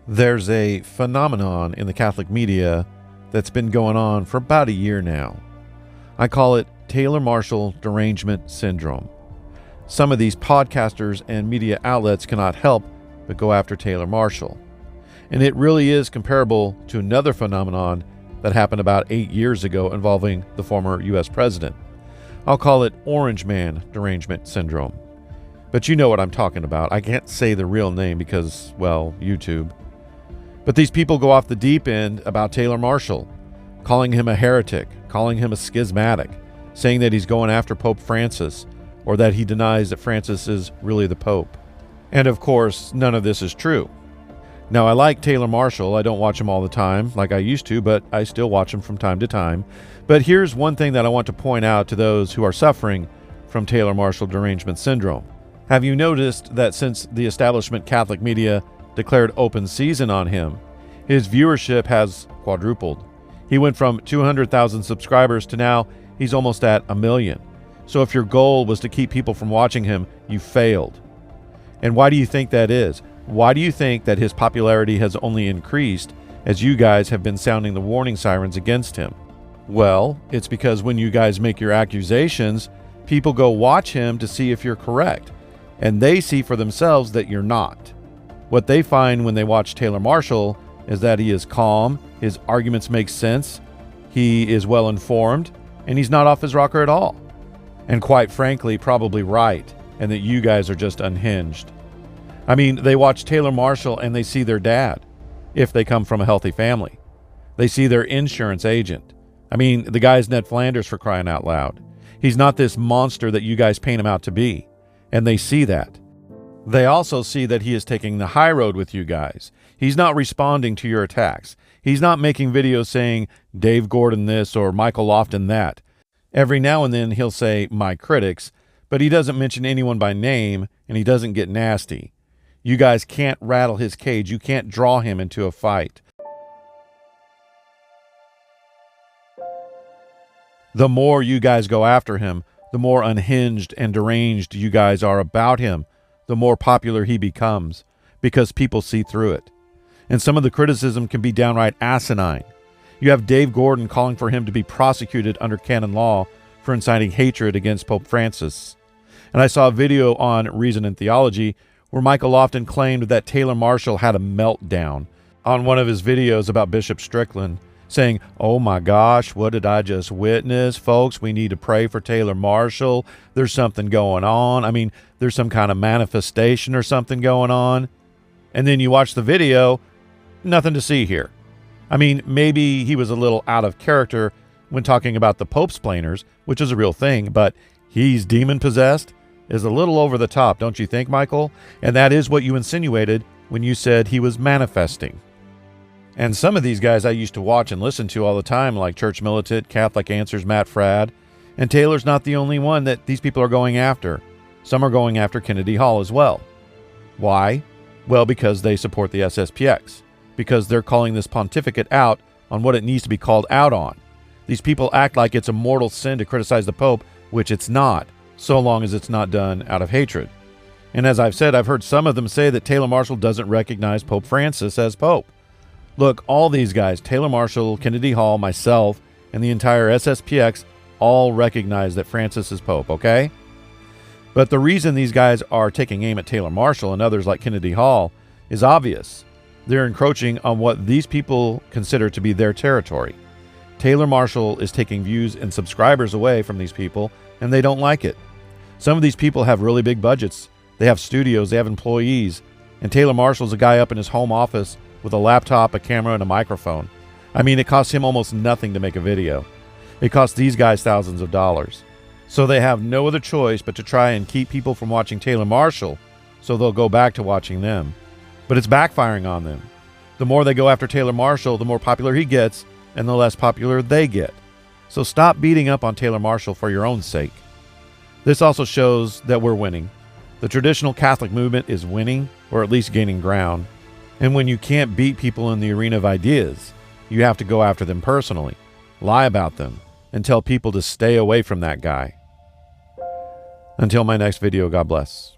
There's a phenomenon in the Catholic media that's been going on for about a year now. I call it Taylor Marshall derangement syndrome. Some of these podcasters and media outlets cannot help but go after Taylor Marshall. And it really is comparable to another phenomenon that happened about 8 years ago involving the former U.S. president. I'll call it Orange Man derangement syndrome. But you know what I'm talking about. I can't say the real name because, well, YouTube. But these people go off the deep end about Taylor Marshall, calling him a heretic, calling him a schismatic, saying that he's going after Pope Francis, or that he denies that Francis is really the Pope. And of course, none of this is true. Now, I like Taylor Marshall. I don't watch him all the time like I used to, but I still watch him from time to time. But here's one thing that I want to point out to those who are suffering from Taylor Marshall derangement syndrome. Have you noticed that since the establishment Catholic media declared open season on him, his viewership has quadrupled? He went from 200,000 subscribers to now he's almost at 1 million. So if your goal was to keep people from watching him, you failed. And why do you think that is? Why do you think that his popularity has only increased as you guys have been sounding the warning sirens against him? Well, it's because when you guys make your accusations, people go watch him to see if you're correct, and they see for themselves that you're not. What they find when they watch Taylor Marshall is that he is calm, his arguments make sense, he is well informed, and he's not off his rocker at all. And quite frankly, probably right, and that you guys are just unhinged. I mean, they watch Taylor Marshall and they see their dad, if they come from a healthy family. They see their insurance agent. I mean, the guy's Ned Flanders, for crying out loud. He's not this monster that you guys paint him out to be, and they see that. They also see that he is taking the high road with you guys. He's not responding to your attacks. He's not making videos saying Dave Gordon this or Michael Lofton that. Every now and then he'll say my critics, but he doesn't mention anyone by name, and he doesn't get nasty. You guys can't rattle his cage. You can't draw him into a fight. The more you guys go after him, the more unhinged and deranged you guys are about him, the more popular he becomes, because people see through it. And some of the criticism can be downright asinine. You have Dave Gordon calling for him to be prosecuted under canon law for inciting hatred against Pope Francis. And I saw a video on Reason and Theology where Michael Lofton claimed that Taylor Marshall had a meltdown on one of his videos about Bishop Strickland, saying, "Oh my gosh, what did I just witness? Folks, we need to pray for Taylor Marshall. There's something going on. I mean, there's some kind of manifestation or something going on." And then you watch the video, nothing to see here. I mean, maybe he was a little out of character when talking about the Pope-splainers, which is a real thing, but he's demon-possessed is a little over the top, don't you think, Michael? And that is what you insinuated when you said he was manifesting. And some of these guys I used to watch and listen to all the time, like Church Militant, Catholic Answers, Matt Fradd. And Taylor's not the only one that these people are going after. Some are going after Kennedy Hall as well. Why? Well, because they support the SSPX. Because they're calling this pontificate out on what it needs to be called out on. These people act like it's a mortal sin to criticize the Pope, which it's not, so long as it's not done out of hatred. And as I've said, I've heard some of them say that Taylor Marshall doesn't recognize Pope Francis as Pope. Look, all these guys, Taylor Marshall, Kennedy Hall, myself, and the entire SSPX, all recognize that Francis is Pope, okay? But the reason these guys are taking aim at Taylor Marshall and others like Kennedy Hall is obvious. They're encroaching on what these people consider to be their territory. Taylor Marshall is taking views and subscribers away from these people, and they don't like it. Some of these people have really big budgets. They have studios, they have employees, and Taylor Marshall's a guy up in his home office with a laptop, a camera, and a microphone. I mean, it costs him almost nothing to make a video. It costs these guys thousands of dollars. So they have no other choice but to try and keep people from watching Taylor Marshall, so they'll go back to watching them. But it's backfiring on them. The more they go after Taylor Marshall, the more popular he gets, and the less popular they get. So stop beating up on Taylor Marshall for your own sake. This also shows that we're winning. The traditional Catholic movement is winning, or at least gaining ground. And when you can't beat people in the arena of ideas, you have to go after them personally, lie about them, and tell people to stay away from that guy. Until my next video, God bless.